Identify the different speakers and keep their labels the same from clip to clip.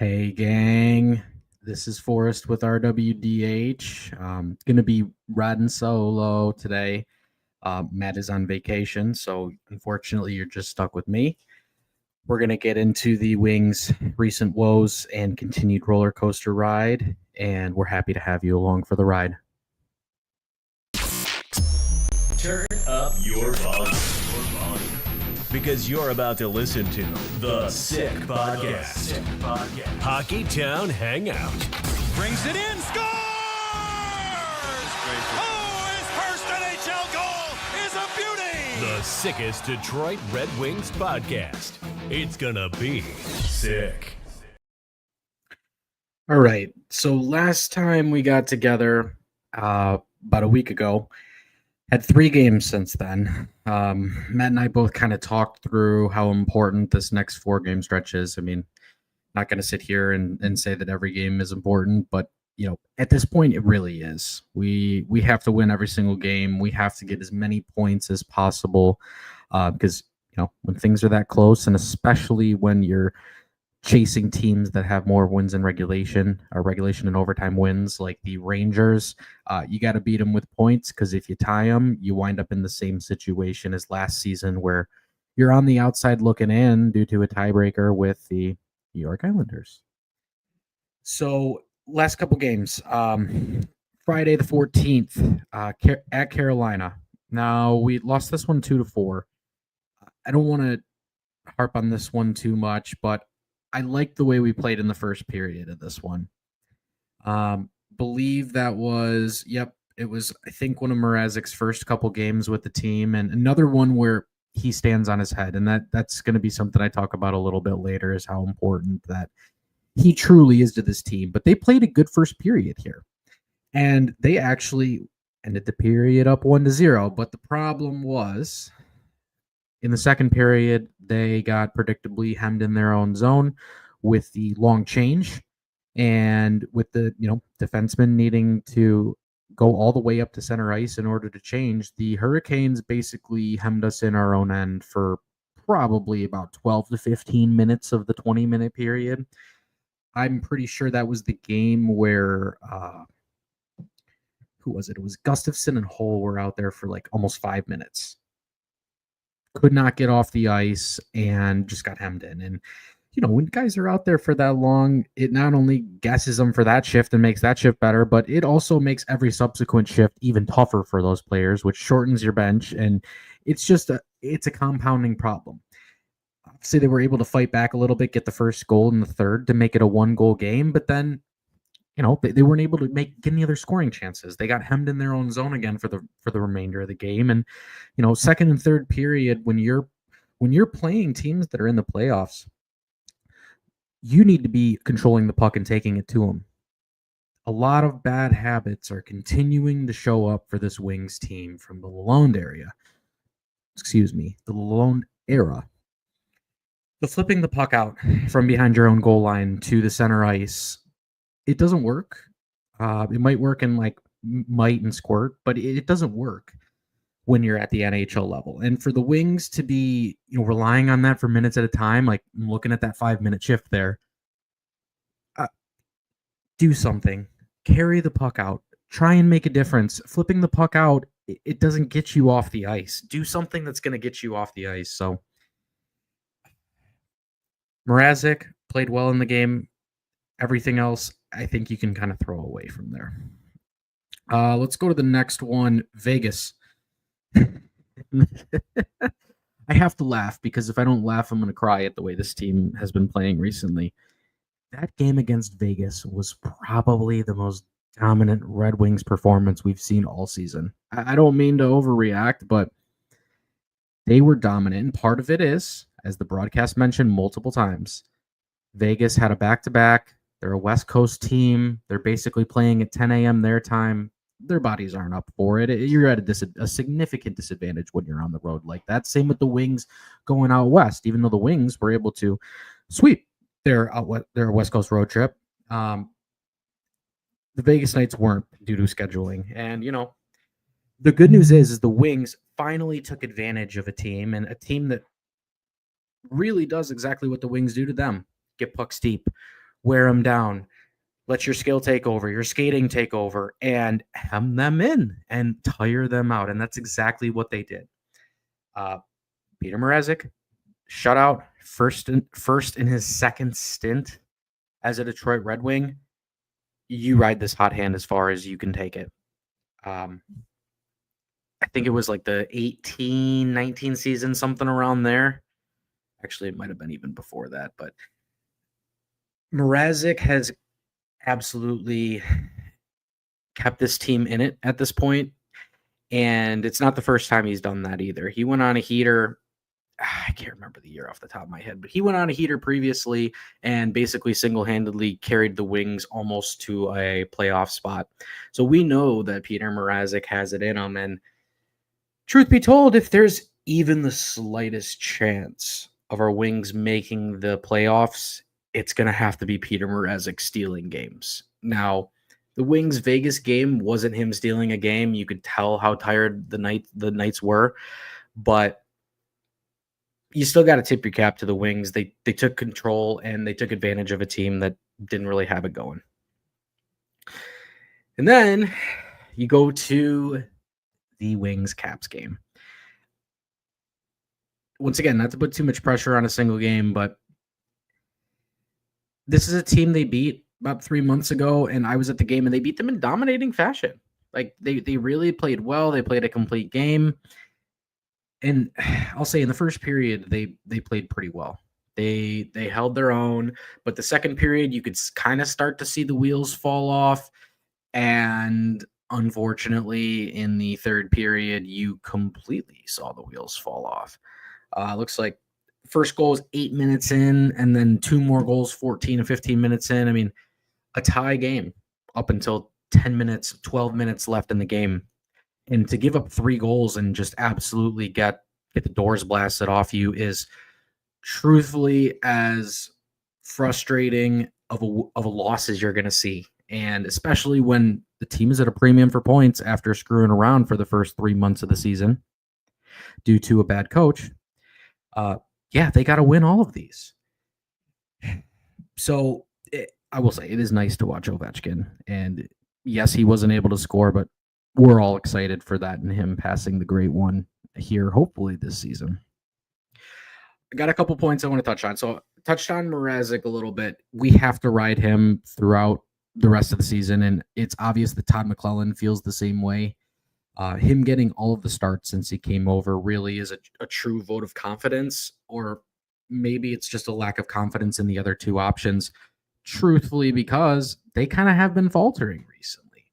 Speaker 1: Hey, gang. This is Forrest with RWDH. Going to be riding solo today. Matt is on vacation, so unfortunately, you're just stuck with me. We're going to get into the Wings' recent woes and continued roller coaster ride, and we're happy to have you along for the ride.
Speaker 2: Turn up your volume. Because you're about to listen to The Sick Podcast. Hockey Town Hangout.
Speaker 3: Brings it in, scores! Oh, his first NHL goal is a beauty!
Speaker 2: The sickest Detroit Red Wings podcast. It's gonna be sick.
Speaker 1: All right. So last time we got together, about a week ago, had 3 games since then. Matt and I both kind of talked through how important this next 4-game stretch is. I mean, not going to sit here and say that every game is important, but at this point, it really is. We have to win every single game. We have to get as many points as possible because when things are that close, and especially when you're chasing teams that have more wins in regulation and overtime wins like the Rangers, you got to beat them with points, because if you tie them, you wind up in the same situation as last season where you're on the outside looking in due to a tiebreaker with the New York Islanders. So last couple games, Friday the 14th at Carolina. Now we lost this one 2-4. I don't want to harp on this one too much, but I like the way we played in the first period of this one. Believe that was, it was, I think, one of Mrazek's first couple games with the team, and another one where he stands on his head. And that's going to be something I talk about a little bit later, is how important that he truly is to this team. But they played a good first period here, and they actually ended the period up 1-0. But the problem was, in the second period, they got predictably hemmed in their own zone with the long change, and with the defenseman needing to go all the way up to center ice in order to change. The Hurricanes basically hemmed us in our own end for probably about 12 to 15 minutes of the 20-minute period. I'm pretty sure that was the game where who was it? It was Gustafsson and Hull were out there for like almost 5 minutes. Could not get off the ice and just got hemmed in. And, when guys are out there for that long, it not only guesses them for that shift and makes that shift better, but it also makes every subsequent shift even tougher for those players, which shortens your bench. And it's a compounding problem. Obviously, they were able to fight back a little bit, get the first goal in the third to make it a 1-goal game, but then they weren't able to make any other scoring chances. They got hemmed in their own zone again for the remainder of the game. And second and third period, when you're playing teams that are in the playoffs, you need to be controlling the puck and taking it to them. A lot of bad habits are continuing to show up for this Wings team from the Lalonde area. The Lalonde era. The flipping the puck out from behind your own goal line to the center ice, it doesn't work. It might work in like might and squirt, but it doesn't work when you're at the NHL level. And for the Wings to be relying on that for minutes at a time, like I'm looking at that 5-minute shift there, do something. Carry the puck out. Try and make a difference. Flipping the puck out, it doesn't get you off the ice. Do something that's going to get you off the ice. So Mrazek played well in the game. Everything else, I think you can kind of throw away from there. Let's go to the next one, Vegas. I have to laugh, because if I don't laugh, I'm going to cry at the way this team has been playing recently. That game against Vegas was probably the most dominant Red Wings performance we've seen all season. I don't mean to overreact, but they were dominant. And part of it is, as the broadcast mentioned multiple times, Vegas had a back-to-back. They're a West Coast team. They're basically playing at 10 a.m. their time. Their bodies aren't up for it. You're at a significant disadvantage when you're on the road like that. Same with the Wings going out west. Even though the Wings were able to sweep their West Coast road trip, the Vegas Knights weren't, due to scheduling. And the good news is the Wings finally took advantage of a team, and a team that really does exactly what the Wings do to them: get pucks deep, wear them down, let your skill take over, your skating take over, and hem them in and tire them out. And that's exactly what they did. Peter Mrazek, shutout, first in his second stint as a Detroit Red Wing. You ride this hot hand as far as you can take it. I think it was like the 18-19 season, something around there. Actually, it might have been even before that, but Mrazek has absolutely kept this team in it at this point, and it's not the first time he's done that either. He went on a heater. I can't remember the year off the top of my head, but he went on a heater previously and basically single-handedly carried the Wings almost to a playoff spot. So we know that Peter Mrazek has it in him, and truth be told, if there's even the slightest chance of our Wings making the playoffs, it's going to have to be Peter Mrazek stealing games. Now, the Wings Vegas game wasn't him stealing a game. You could tell how tired the Knights were, but you still got to tip your cap to the Wings. They took control and they took advantage of a team that didn't really have it going. And then you go to the Wings Caps game. Once again, not to put too much pressure on a single game, but this is a team they beat about 3 months ago, and I was at the game, and they beat them in dominating fashion. Like, they really played well. They played a complete game. And I'll say in the first period, they played pretty well. They held their own, but the second period, you could kind of start to see the wheels fall off. And unfortunately, in the third period, you completely saw the wheels fall off. Looks like first goal was 8 minutes in, and then two more goals, 14 and 15 minutes in. I mean, a tie game up until 10 minutes, 12 minutes left in the game. And to give up 3 goals and just absolutely get the doors blasted off you is truthfully as frustrating of a loss as you're going to see. And especially when the team is at a premium for points after screwing around for the first 3 months of the season due to a bad coach. They got to win all of these. So I will say it is nice to watch Ovechkin. And yes, he wasn't able to score, but we're all excited for that and him passing the great one here, hopefully this season. I got a couple points I want to touch on. So touched on Mrazek a little bit. We have to ride him throughout the rest of the season, and it's obvious that Todd McLellan feels the same way. Him getting all of the starts since he came over really is a true vote of confidence, or maybe it's just a lack of confidence in the other two options, truthfully, because they kind of have been faltering recently.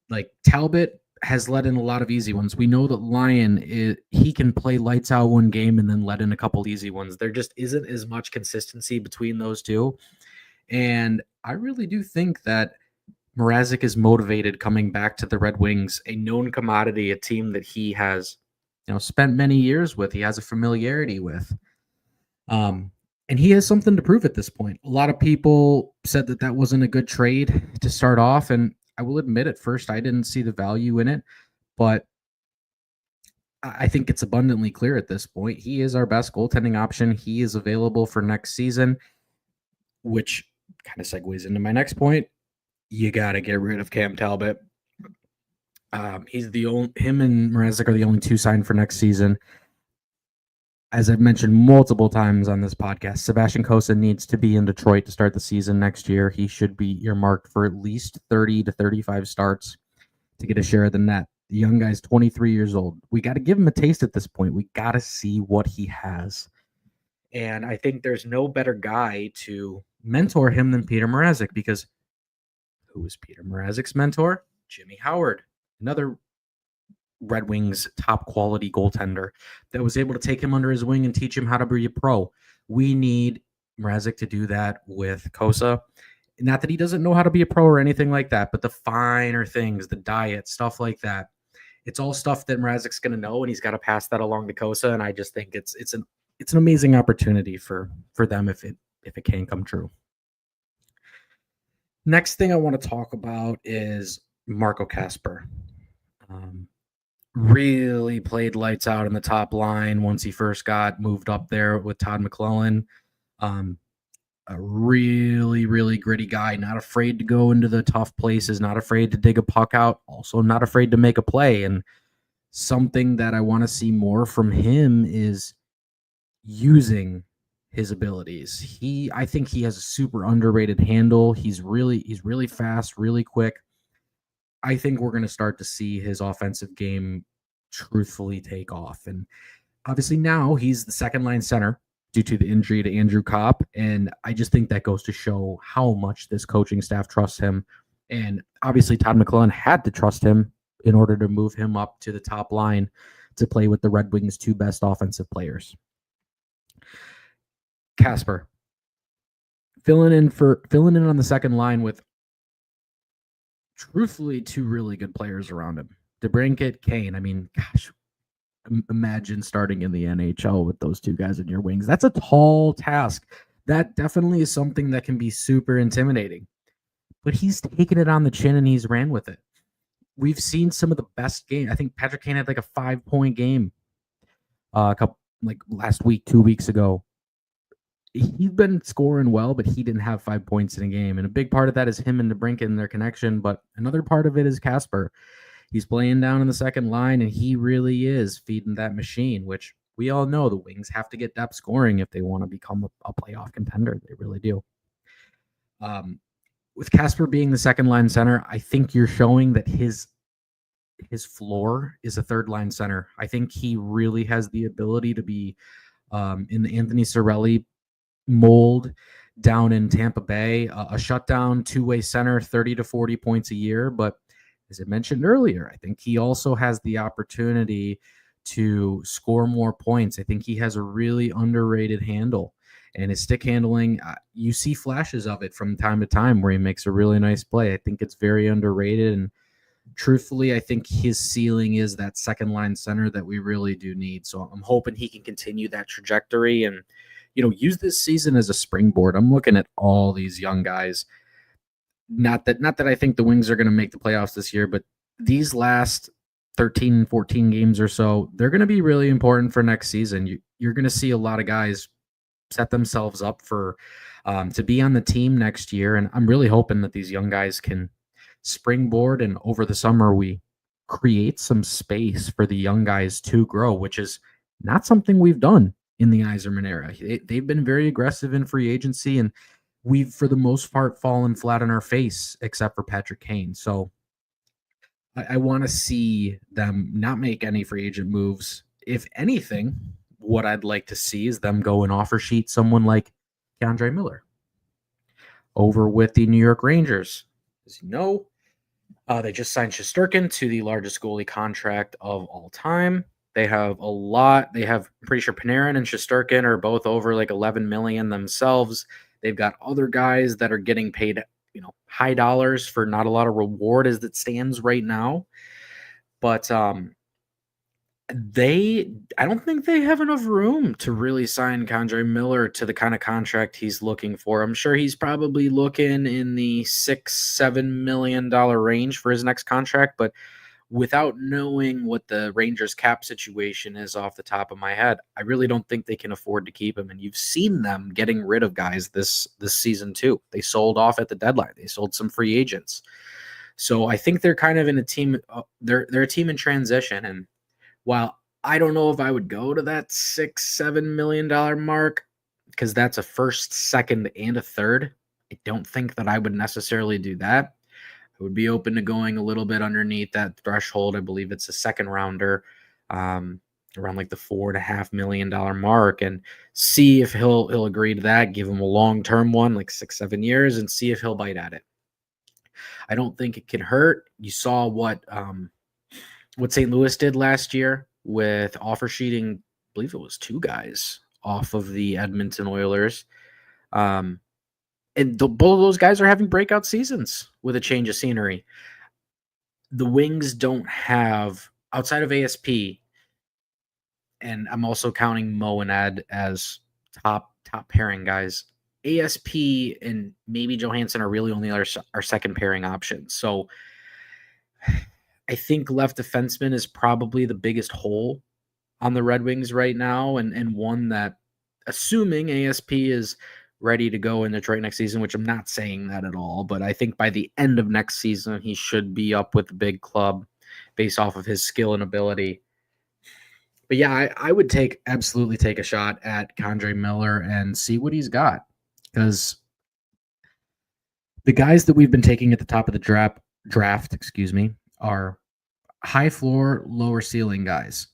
Speaker 1: Like Talbot has let in a lot of easy ones. We know that Lyon, he can play lights out one game and then let in a couple easy ones. There just isn't as much consistency between those two. And I really do think that Mrazek is motivated coming back to the Red Wings, a known commodity, a team that he has, spent many years with. He has a familiarity with. And he has something to prove at this point. A lot of people said that wasn't a good trade to start off, and I will admit at first I didn't see the value in it, but I think it's abundantly clear at this point. He is our best goaltending option. He is available for next season, which kind of segues into my next point. You got to get rid of Cam Talbot. He's him and Mrazek are the only two signed for next season. As I've mentioned multiple times on this podcast, Sebastian Cossa needs to be in Detroit to start the season next year. He should be earmarked for at least 30 to 35 starts to get a share of the net. The young guy's 23 years old. We got to give him a taste at this point. We got to see what he has. And I think there's no better guy to mentor him than Peter Mrazek, because who is Peter Mrazek's mentor? Jimmy Howard, another Red Wings top quality goaltender that was able to take him under his wing and teach him how to be a pro. We need Mrazek to do that with Cossa. Not that he doesn't know how to be a pro or anything like that, but the finer things, the diet, stuff like that. It's all stuff that Mrazek's going to know, and he's got to pass that along to Cossa. And I just think it's an amazing opportunity for them if it can come true. Next thing I want to talk about is Marco Kasper. Really played lights out in the top line once he first got moved up there with Todd McLellan. a really, really gritty guy, not afraid to go into the tough places, not afraid to dig a puck out, also not afraid to make a play. And something that I want to see more from him is using his abilities. I think he has a super underrated handle. He's really fast, really quick. I think we're going to start to see his offensive game truthfully take off. And obviously now he's the second line center due to the injury to Andrew Kopp. And I just think that goes to show how much this coaching staff trusts him. And obviously Todd McClellan had to trust him in order to move him up to the top line to play with the Red Wings' two best offensive players. Casper filling in on the second line with truthfully two really good players around him. DeBrincat, Kane. I mean, gosh, imagine starting in the NHL with those two guys in your wings. That's a tall task. That definitely is something that can be super intimidating. But he's taken it on the chin and he's ran with it. We've seen some of the best games. I think Patrick Kane had like a 5-point game a couple like last week, 2 weeks ago. He's been scoring well, but he didn't have 5 points in a game. And a big part of that is him and DeBrincat and their connection. But another part of it is Casper. He's playing down in the second line, and he really is feeding that machine, which we all know the Wings have to get depth scoring if they want to become a playoff contender. They really do. With Casper being the second line center, I think you're showing that his floor is a third line center. I think he really has the ability to be in the Anthony Cirelli mold down in Tampa Bay, a shutdown two-way center, 30 to 40 points a year. But as I mentioned earlier, I think he also has the opportunity to score more points. I think he has a really underrated handle, and his stick handling, you see flashes of it from time to time where he makes a really nice play. I think it's very underrated, and truthfully, I think his ceiling is that second line center that we really do need. So I'm hoping he can continue that trajectory and, use this season as a springboard. I'm looking at all these young guys. Not that I think the Wings are going to make the playoffs this year, but these last 13, 14 games or so, they're going to be really important for next season. You're going to see a lot of guys set themselves up for to be on the team next year. And I'm really hoping that these young guys can springboard, and over the summer we create some space for the young guys to grow, which is not something we've done in the Yzerman era. They've been very aggressive in free agency, and we've for the most part fallen flat on our face except for Patrick Kane. So I want to see them not make any free agent moves. If anything, what I'd like to see is them go and offer sheet someone like K'Andre Miller over with the New York Rangers. As you know, they just signed Shesterkin to the largest goalie contract of all time. They have a lot. They have, I'm pretty sure Panarin and Shesterkin are both over like 11 million themselves. They've got other guys that are getting paid, high dollars for not a lot of reward as it stands right now. But I don't think they have enough room to really sign K'Andre Miller to the kind of contract he's looking for. I'm sure he's probably looking in the $6-7 million range for his next contract, but without knowing what the Rangers cap situation is off the top of my head, I really don't think they can afford to keep him. And you've seen them getting rid of guys this season too. They sold off at the deadline. They sold some free agents. So I think they're kind of in a team. They're a team in transition. And while I don't know if I would go to that $6-7 million mark, because that's a first, second, and a third, I don't think that I would necessarily do that. I would be open to going a little bit underneath that threshold. I believe it's a second rounder, around like the $4.5 million mark, and see if he'll agree to that. Give him a long-term one, like 6-7 years, and see if he'll bite at it. I don't think it can hurt. You saw what St. Louis did last year with offer sheeting. I believe it was 2 guys off of the Edmonton Oilers. And both of those guys are having breakout seasons with a change of scenery. The Wings don't have, outside of ASP, and I'm also counting Mo and Ed as top pairing guys, ASP and maybe Johansson are really only our second pairing options. So I think left defenseman is probably the biggest hole on the Red Wings right now, and one that, assuming ASP is ready to go in Detroit next season, which I'm not saying that at all, but I think by the end of next season, he should be up with the big club based off of his skill and ability. But yeah, I would absolutely take a shot at K'Andre Miller and see what he's got, because the guys that we've been taking at the top of the draft, are high floor, lower ceiling guys.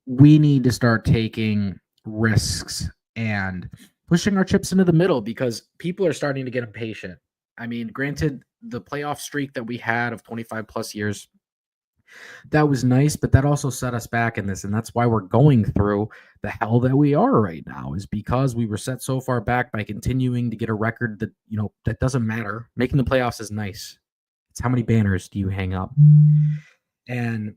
Speaker 1: We need to start taking risks and pushing our chips into the middle because people are starting to get impatient. I mean, granted, the playoff streak that we had of 25 plus years, that was nice, but that also set us back in this. And that's why we're going through the hell that we are right now, is because we were set so far back by continuing to get a record that, that doesn't matter. Making the playoffs is nice. It's how many banners do you hang up? And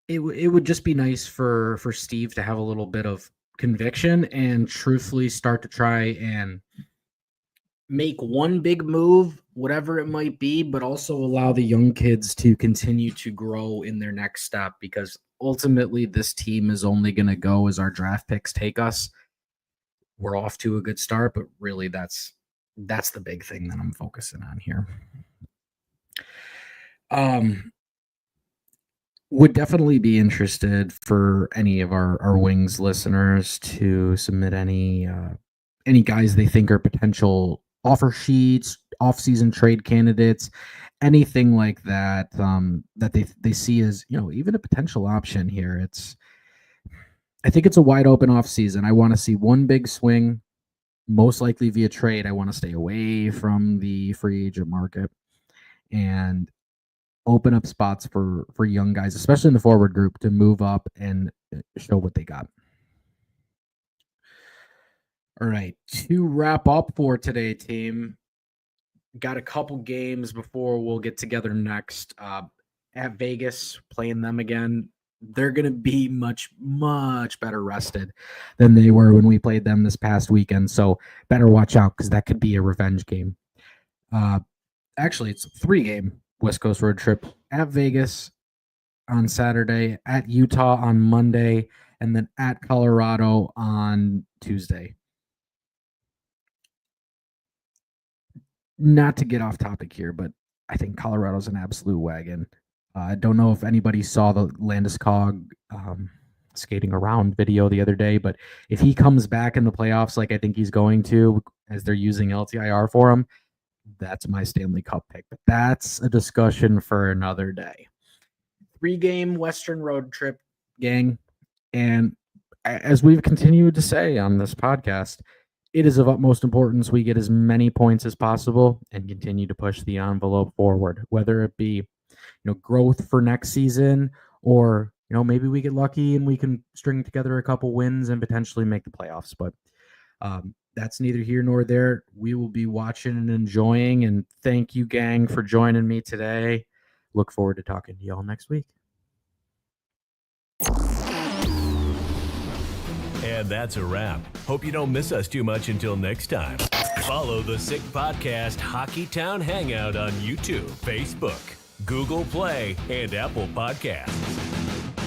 Speaker 1: it would just be nice for Steve to have a little bit of conviction and truthfully start to try and make one big move, whatever it might be, but also allow the young kids to continue to grow in their next step, because ultimately this team is only going to go as our draft picks take us. We're off to a good start, but really that's the big thing that I'm focusing on here. Would definitely be interested for any of our Wings listeners to submit any guys they think are potential offer sheets, off-season trade candidates, anything like that, that they see as, even a potential option here. I think it's a wide open off-season. I want to see one big swing, most likely via trade. I want to stay away from the free agent market and open up spots for young guys, especially in the forward group, to move up and show what they got. All right, to wrap up for today, team, got a couple games before we'll get together next. At Vegas, playing them again. They're going to be much, much better rested than they were when we played them this past weekend. So better watch out, because that could be a revenge game. Actually, it's a 3-game West Coast road trip: at Vegas on Saturday, at Utah on Monday, and then at Colorado on Tuesday. Not to get off topic here, but I think Colorado's an absolute wagon. I don't know if anybody saw the Landeskog skating around video the other day, but if he comes back in the playoffs like I think he's going to, as they're using LTIR for him, that's my Stanley Cup pick. But that's a discussion for another day. 3-game Western road trip, gang. And as we've continued to say on this podcast, it is of utmost importance we get as many points as possible and continue to push the envelope forward, whether it be, growth for next season, or, maybe we get lucky and we can string together a couple wins and potentially make the playoffs. But that's neither here nor there. We will be watching and enjoying, and thank you, gang, for joining me today. Look forward to talking to y'all next week.
Speaker 2: And that's a wrap. Hope you don't miss us too much until next time. Follow the Sick Podcast Hockey Town Hangout on YouTube, Facebook, Google Play, and Apple Podcasts.